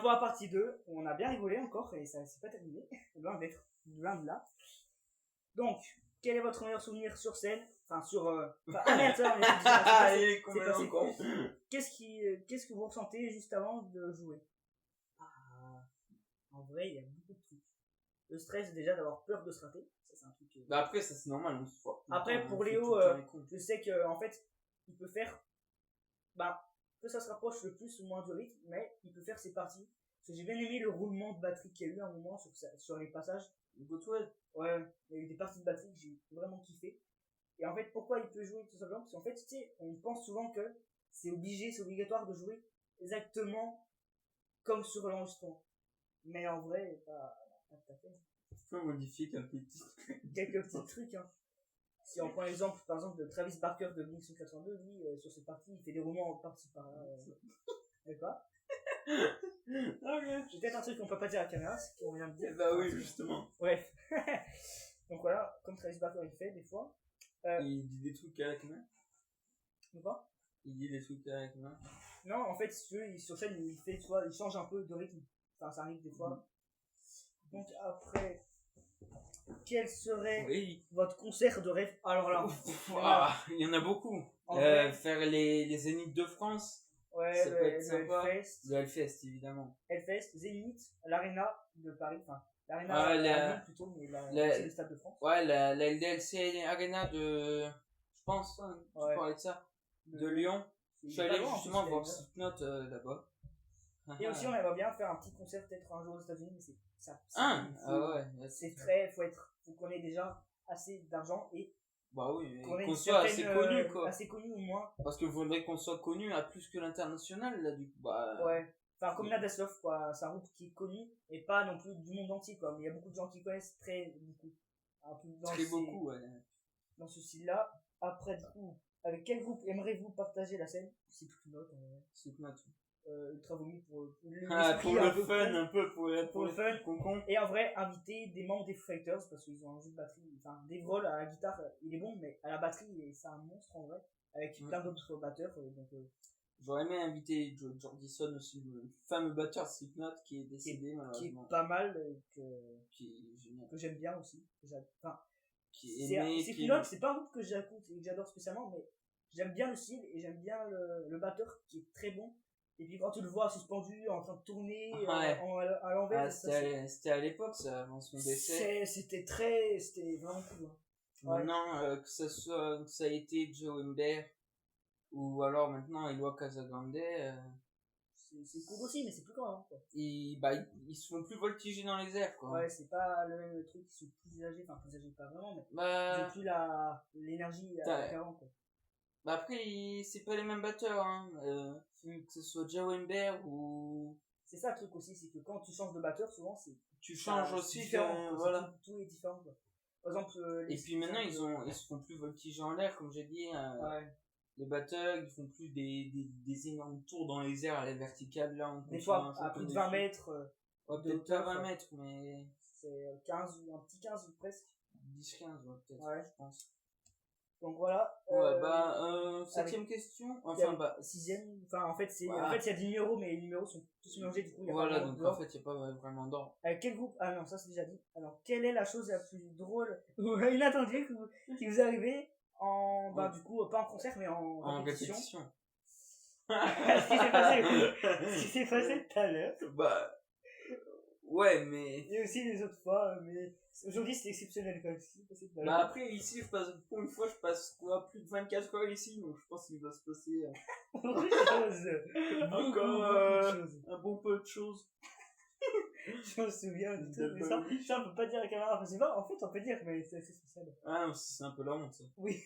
pour la partie 2, on a bien rigolé encore et ça c'est pas terminé, loin de là. Donc, quel est votre meilleur souvenir sur scène? Enfin, amateur, mais c'est passé. Qu'est-ce que vous ressentez juste avant de jouer? En vrai, il y a beaucoup de trucs. Le stress, déjà, d'avoir peur de se rater. Ça, c'est un truc. Bah après, ça c'est normal, on se voit. Après, pour Léo, je sais que en fait, il peut faire. Que ça se rapproche le plus ou moins du rythme, mais il peut faire ses parties. Parce que j'ai bien aimé le roulement de batterie qu'il y a eu à un moment sur les passages. Ouais, il y a eu des parties de batterie que j'ai vraiment kiffé. Et en fait, pourquoi il peut jouer tout simplement? Parce qu'en fait, tu sais, on pense souvent que c'est obligatoire de jouer exactement comme sur l'enregistrement. Mais en vrai, pas tout à fait. Tu peux modifier quelques petits trucs, hein. Si on prend l'exemple, par exemple, de Travis Barker de Blink-182, lui, sur cette partie, il fait des romans par-ci par-là. Et pas J'ai peut-être un truc qu'on peut pas dire à la caméra, c'est qu'on vient de dire. Bah oui, justement. Bref. Donc voilà, comme Travis Barker il fait des fois. Il dit des trucs à la caméra. Quoi? Il dit des trucs à la caméra. Non, en fait, sur scène, il change un peu de rythme. Enfin, ça arrive des fois. Donc après, quel serait votre concert de rêve? Alors là, il y en a beaucoup. Faire les Zénith de France. Ouais, ça peut être sympa. Le Hellfest, évidemment. Hellfest, Zénith, l'Arena de Paris, enfin, l'Arena de plutôt, mais c'est le Stade de France. Ouais, la LDLC Arena de, je pense, tu parlais de ça, de Lyon. Je suis allé justement voir Slipknot là-bas. Et aussi, on aimerait bien faire un petit concert peut-être un jour aux États-Unis, mais faut qu'on ait déjà assez d'argent et qu'on soit assez connu, quoi. Assez connu au moins. Parce qu'il faudrait qu'on soit connu à plus que l'international, là, du coup, Ouais. Enfin, comme Nadaslov, quoi. C'est un groupe qui est connu, et pas non plus du monde entier, quoi. Mais il y a beaucoup de gens qui connaissent beaucoup. Dans ce style-là. Après, du coup, avec quel groupe aimeriez-vous partager la scène? C'est toute une note, en vrai. Ultra Vomi pour le fun. Et en vrai, inviter des membres des Foo Fighters parce qu'ils ont un jeu de batterie, enfin, Dave Grohl à la guitare, il est bon, mais à la batterie, c'est un monstre en vrai, avec plein d'autres batteurs. J'aurais aimé inviter Joe Jordison aussi, le fameux batteur Slipknot qui est décédé malheureusement. Qui est pas mal, que j'aime bien aussi. Slipknot, c'est pas un groupe que j'adore spécialement, mais j'aime bien le style et j'aime bien le batteur qui est très bon. Et puis quand tu le vois suspendu en train de tourner à l'envers, c'était à l'époque ça, avant son décès. C'était vraiment cool. Hein. Maintenant que ça a été Joe Humbert ou alors maintenant Eloi Casagrande, c'est cool aussi, mais c'est plus grand. Hein, quoi. Ils se font plus voltiger dans les airs, quoi. Ouais, c'est pas le même truc, ils sont plus âgés, pas vraiment, mais ils ont plus l'énergie qu'avant, quoi. Après, c'est pas les mêmes batteurs, hein. Que ce soit Joe Humbert ou... C'est ça le truc aussi, c'est que quand tu changes de batteur, souvent, tu changes aussi, différent, voilà. Tout est différent, quoi. Par exemple, et puis maintenant, ils se font plus voltiger en l'air, comme j'ai dit. Les batteurs, ils font plus des énormes tours dans les airs à la verticale, là. Des fois, à plus de 20 mètres. Peut-être pas 20 mètres, mais... C'est un petit 15 ou presque. 10-15, peut-être, je pense. Donc voilà. Septième question. Sixième. Enfin, en fait, il y a 10 numéros, mais les numéros sont tous mélangés, du coup. Donc en fait, il n'y a pas vraiment d'ordre. Quel groupe? Ah non, ça c'est déjà dit. Alors, quelle est la chose la plus drôle ou inattendue qui vous est arrivée du coup, pas en concert, mais en répétition. Ce qui s'est passé tout à l'heure. Ouais, mais... Il y a aussi les autres fois, mais aujourd'hui c'est exceptionnel quand même. Après, ici, pour une fois, je passe plus de 24 heures ici, donc je pense qu'il va se passer encore un bon peu de choses. Je me souviens de tout, mais ça on peut pas dire à la caméra, c'est pas, en fait on peut dire, mais c'est assez spécial. Ah non, c'est un peu la honte, ça. Oui.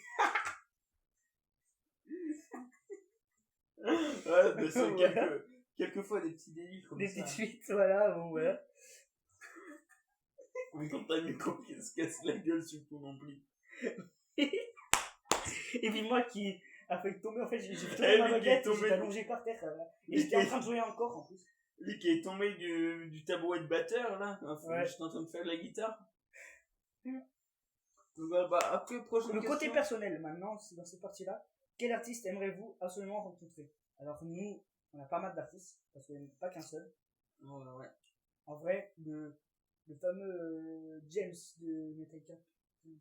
Ouais, c'est quelquefois des petits délits comme des ça. Des petites fuites, voilà, bon voilà. Quand t'as mis qui se casse la gueule sur ton ampli. Et puis moi qui a fait tomber, en fait, j'ai tombé ma baguette et j'étais allongé par terre. Et j'étais en train de jouer encore en plus. Lui qui est tombé du tabouret de batteur là, j'étais en train de faire de la guitare. Après, prochaine question. Côté personnel maintenant, dans cette partie-là, quel artiste aimeriez-vous absolument rencontrer? Alors nous, on a pas mal d'artistes, parce qu'il n'y en a pas qu'un seul. Ouais. En vrai, le fameux James de Metallica,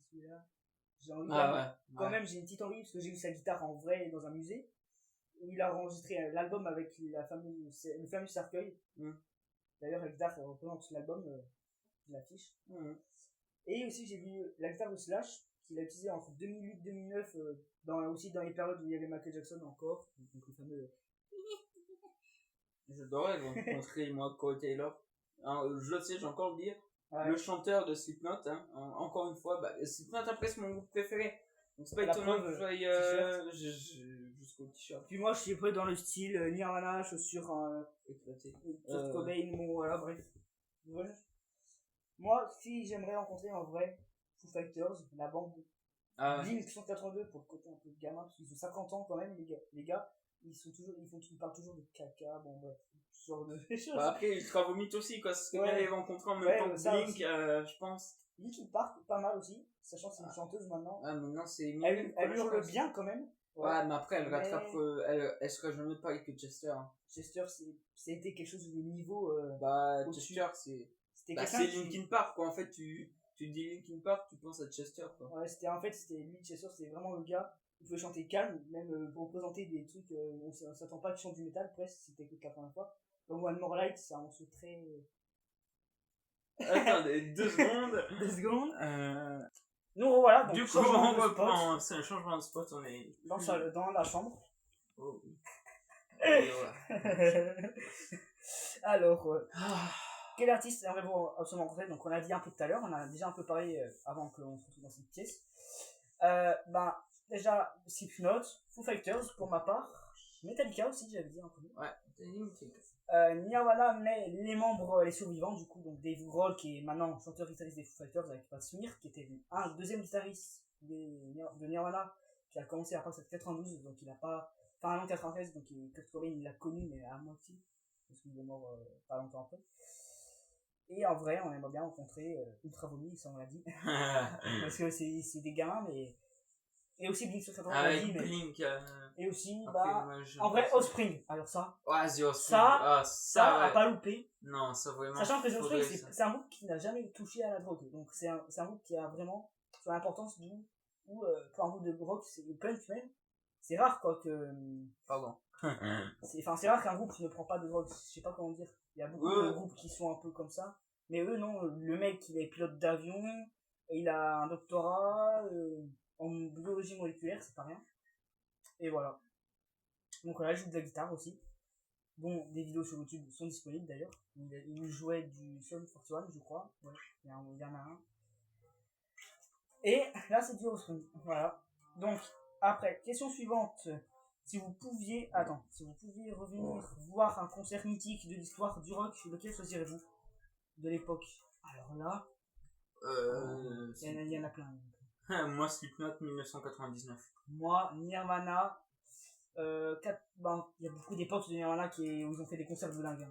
celui-là, j'ai envie quand même, j'ai une petite envie parce que j'ai vu sa guitare en vrai dans un musée où il a enregistré l'album avec le fameux cercueil. D'ailleurs, la guitare représente l'album, l'affiche. Et aussi, j'ai vu la guitare de Slash qu'il a utilisée entre 2008 et 2009, aussi dans les périodes où il y avait Michael Jackson encore. Donc le fameux. J'adorais rencontrer moi Corey Taylor. Je le sais, j'ai encore le dire. Ouais. Le chanteur de Slipknot, encore une fois, Slipknot après c'est mon groupe préféré. Donc c'est pas étonnant que je sois jusqu'au t-shirt. Puis moi je suis près dans le style Nirvana, chaussures éclatées. Kurt Cobain, voilà, bref. Ouais. Moi, si j'aimerais rencontrer en vrai Foo Fighters, la bande Blink 182 pour le côté un peu gamin, parce qu'ils ont 50 ans quand même, les gars. Ils parlent toujours de caca, bon bref, ce genre de choses. Après, Ultra Vomit aussi, quoi. C'est ce que bien les rencontrer en même temps que Blink, je pense. Linkin Park, pas mal aussi, sachant que c'est une chanteuse maintenant. Maintenant c'est elle hurle bien quand même. Ouais, mais après, elle rattrape, elle sera jamais pareille que Chester. Chester, c'était quelque chose de niveau. Chester, c'est Linkin Park, quoi. En fait, tu dis Linkin Park, tu penses à Chester, quoi. Ouais, c'était lui, Chester, c'était vraiment le gars. Il pouvait chanter calme, même pour représenter des trucs, on s'attend pas qu'il chante du métal, presque, c'était que la première fois. Comme One More Light, c'est un morceau très. Attendez, 2 secondes. 2 secondes. Nous voilà, donc du coup, on reprend, c'est un changement de spot, on est dans la chambre. Oh oui. Alors, quel artiste aimeriez-vous absolument rencontrer? Donc on a dit un peu tout à l'heure, on a déjà un peu parlé avant qu'on se retrouve dans cette pièce. Déjà Slipknot, Foo Fighters pour ma part, Metallica aussi j'avais dit un peu. Ouais, Metallica. Nirvana, mais les membres, les survivants du coup, donc Dave Grohl qui est maintenant chanteur-guitariste des Foo Fighters avec Pat Smear qui était deuxième guitariste de Nirvana qui a commencé à partir de 92, donc il a pas, enfin en 93, donc Kurt Cobain il l'a connu mais à moitié parce qu'il est mort pas longtemps après. Et en vrai on aimerait bien rencontrer Ultra Vomit, ça on l'a dit parce que c'est des gamins, mais et aussi Blink 182 Blink et aussi en vrai Offspring, alors ça The Offspring, ça a pas loupé. Non, ça vraiment, sachant que The Offspring c'est un groupe qui n'a jamais touché à la drogue, donc c'est un groupe qui a vraiment sur l'importance pour un groupe de rock, c'est le punk même, c'est rare quoi que c'est rare qu'un groupe ne prend pas de drogue, je sais pas comment dire, il y a beaucoup de groupes qui sont un peu comme ça, mais eux non, le mec il est pilote d'avion, il a un doctorat en biologie moléculaire, c'est pas rien. Et voilà. Donc là, il joue de la guitare aussi. Bon, des vidéos sur YouTube sont disponibles d'ailleurs. Il jouait du Sum 41, je crois. Ouais, il y en a un. Et là, c'est du Offspring. Voilà. Donc, après, question suivante. Si vous pouviez revenir voir un concert mythique de l'histoire du rock, lequel choisirez-vous de l'époque? Alors là, il y en a plein. Moi, Slipknot 1999. Moi, Nirvana. Il y a beaucoup d'époques de Nirvana où ils ont fait des concerts de dingue.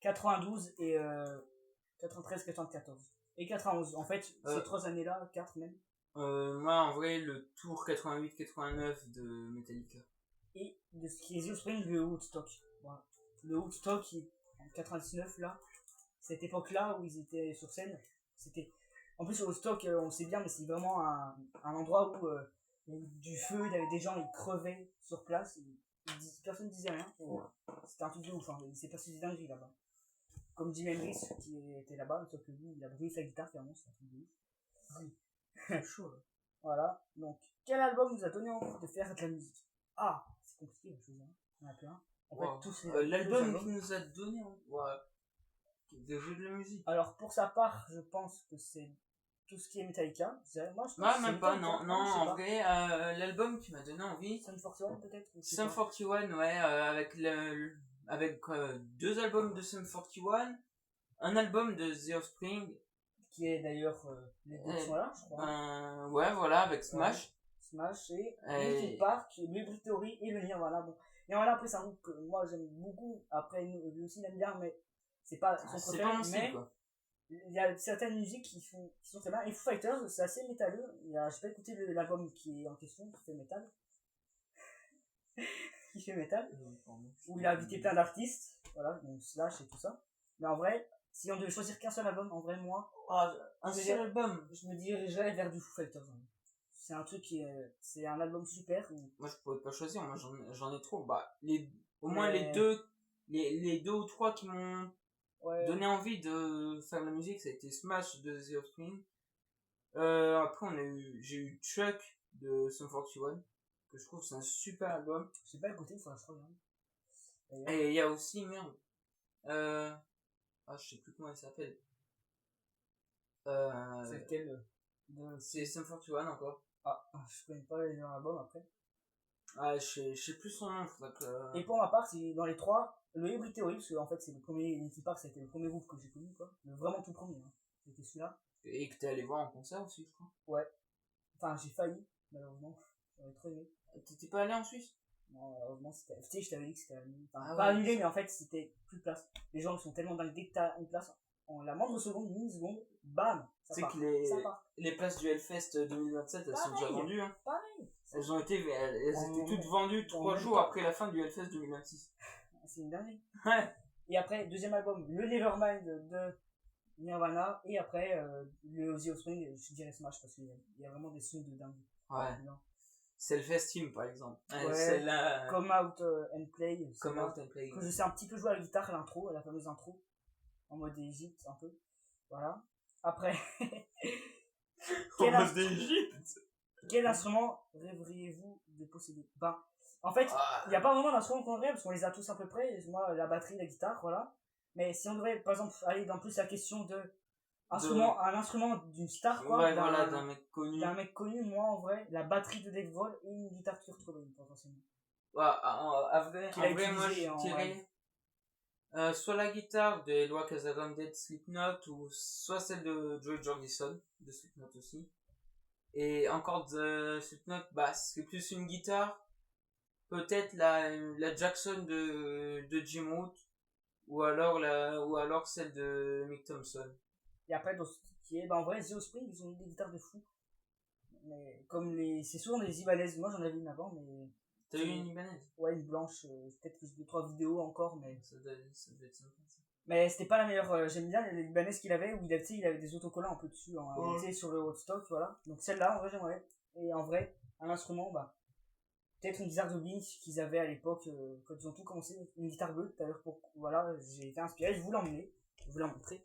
92 et 93, 94. Et 91. En fait, ces 3 années-là, 4 même. Moi, en vrai, le tour 88-89 de Metallica. Et de ce qui est The Offspring, le Woodstock. Voilà. Le Woodstock, en 99, là, cette époque-là où ils étaient sur scène, c'était. En plus, au Woodstock, on sait bien, mais c'est vraiment un endroit où il y avait du feu, il y avait des gens, ils crevaient sur place, personne ne disait rien. C'était un truc de ouf, il s'est passé des dingueries là-bas. Comme Jimi Hendrix qui était là-bas, sauf que lui, il a brûlé sa guitare, clairement, c'est un truc de ouf. Oui. Chaud. Voilà, donc, quel album nous a donné envie de faire de la musique? Ah, c'est compliqué à choisir, il y en a plein. En fait, tous l'album qui nous a donné envie de jouer de la musique. Alors, pour sa part, je pense que c'est tout ce qui est Metallica. Moi, je pense même pas, non, en vrai, l'album qui m'a donné envie. Sum 41 peut-être. Sum 41, ouais, avec 2 albums de Sum 41, un album de The Offspring. Qui est d'ailleurs, les deux sont là, je crois. Ouais, voilà, avec Smash. Ouais. Smash et Linkin Park, le Britori et le Nirvana. Bon. Nirvana, après, c'est un groupe que moi j'aime beaucoup. Après, lui aussi, il aime bien, mais c'est pas son préféré. C'est pas mon style, quoi. Il y a certaines musiques qui sont très bien. Et Foo Fighters, c'est assez métalleux. J'ai pas écouté l'album qui est en question, qui fait métal. Où il a invité plein d'artistes. Voilà, donc Slash et tout ça. Mais en vrai, si on devait choisir qu'un seul album, en vrai, moi, un seul album, je me dirigerais vers du Foo Fighters. Hein. C'est un truc c'est un album super. Moi, je pourrais pas choisir, moi, j'en ai trop. Bah, au moins les deux ou trois qui m'ont donné envie de faire de la musique, ça a été Smash de The Offspring. Après, j'ai eu Chuck de Sum 41, que je trouve c'est un super album. Je sais pas écouté, il faudra se regarder. Et il y a aussi, merde, je sais plus comment il s'appelle. C'est lequel C'est Sum 41 encore. Je connais pas les albums après. Je sais plus son nom. Et pour ma part, c'est dans les trois, le Hybrid Theory, parce que en fait, c'est le premier, Linkin Park, c'était le premier groupe que j'ai connu, quoi. Vraiment tout premier, hein. C'était celui-là. Et que t'es allé voir en concert aussi, je crois. Ouais. Enfin, j'ai failli, malheureusement. J'aurais trop aimé. T'étais pas allé en Suisse? Non, malheureusement, c'était. Tu sais, je t'avais dit que c'était annulé. Enfin, pas annulé, mais en fait, c'était plus de place. Les gens sont tellement dingues, dès que t'as une place, en la moindre seconde, mini-seconde, bam! C'est que les places du Hellfest 2027, elles sont déjà vendues, hein. Pareil! Elles étaient toutes vendues 3 jours après la fin du Hellfest 2026. C'est une dinguerie. Ouais. Et après, deuxième album, le Nevermind de Nirvana. Et après, le Ozzy Osbourne, je dirais Smash parce qu'il y a vraiment des sons de dingue. Ouais. C'est le Team par exemple. Ouais. Celle-là. Come Out and Play. Come Out and Play. Que je sais un petit peu jouer à la guitare, l'intro, la fameuse intro. En mode Égypte, un peu. Voilà. Après. En mode d'Égypte. Quel instrument rêveriez-vous de posséder? En fait, il n'y a pas vraiment d'instrument qu'on rêve, parce qu'on les a tous à peu près. Moi, la batterie, la guitare, voilà. Mais si on devait, par exemple, aller dans plus la question un instrument d'une star, quoi. Ouais, d'un mec connu. D'un mec connu, moi, en vrai, la batterie de Dave Grohl et une guitare Kurt Cobain, potentiellement. Ouais, en vrai, moi, je dirais soit la guitare de Eloi Casablanca de Slipknot, ou soit celle de Joey Jordison, de Slipknot aussi. Et encore de Slipknot, c'est plus une guitare. Peut-être la Jackson de Jim Root, ou alors celle de Mick Thompson. Et après, dans ce qui est, en vrai, The Offspring, ils ont eu des guitares de fou. Mais c'est souvent des Ibanez. Moi, j'en avais une avant, mais. T'as eu une Ibanez? Ouais, une blanche. Peut-être plus de 3 vidéos encore, mais. Ça doit être sympa, ça. Mais c'était pas la meilleure. J'aime bien les Ibanez qu'il avait, où il avait des autocollants un peu dessus, sur le Woodstock, voilà. Donc celle-là, en vrai, j'aimerais. Et en vrai, un instrument, peut-être une guitare de Blink qu'ils avaient à l'époque, quand ils ont tout commencé. Une guitare bleue, d'ailleurs, voilà, j'ai été inspiré, je vous l'emmener. Je vous la montrer.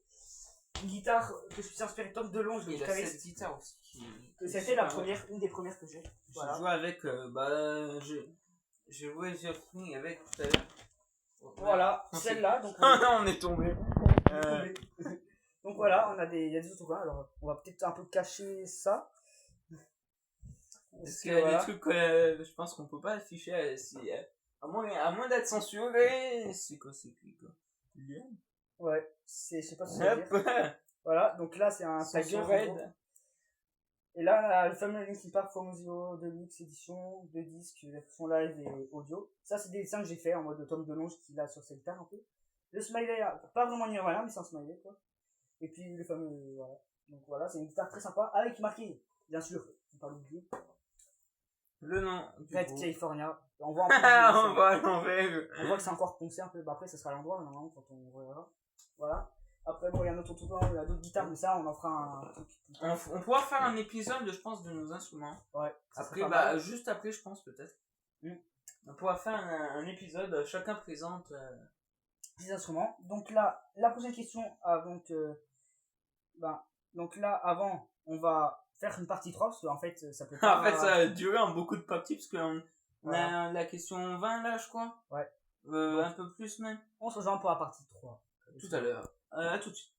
Une guitare que je suis inspiré Tom DeLonge. Il a cette guitare aussi. C'était une des premières que j'ai. Voilà. J'ai joué avec, j'ai joué sur Offspring avec tout à l'heure. Voilà, celle-là. Donc on est tombé. Donc voilà, il y a des autocollants. Alors on va peut-être un peu cacher ça. Parce qu'il y a des trucs que je pense qu'on peut pas afficher à moins d'être censuré. C'est quoi? Ouais, je sais pas ce que ça veut dire. Voilà, donc là c'est un tagger. Et là, le fameux Linkin Park From Zero Deluxe Edition, 2 disques, version live et audio. Ça, c'est des dessins que j'ai fait en mode Tom DeLonge qu'il a sur cette guitare un peu. Le smiley, pas vraiment Nirvana, mais c'est un smiley, quoi. Et puis le fameux, voilà. Donc voilà, c'est une guitare très sympa, avec marqué, bien sûr, faut pas l'oublier. Le nom. Red California. On voit on voit que c'est encore poncé un peu. Après, ça sera à l'endroit, normalement, quand on verra. Voilà. Après, il y a notre autocollant, il y a d'autres guitares, mais ça, on en fera un truc. On pourra faire un épisode, je pense, de nos instruments. Ouais. Après, juste après, je pense, peut-être. On pourra faire un épisode, chacun présente des instruments. Donc là, la prochaine question, avant que. Donc là, avant, on va faire une partie 3, parce qu'en fait, ça peut pas. En fait, ça a duré en beaucoup de parties, parce qu'on a la question 20 là, je crois. Ouais. Un peu plus même. On se rejoint pour la partie 3. Tout à l'heure. À tout de suite.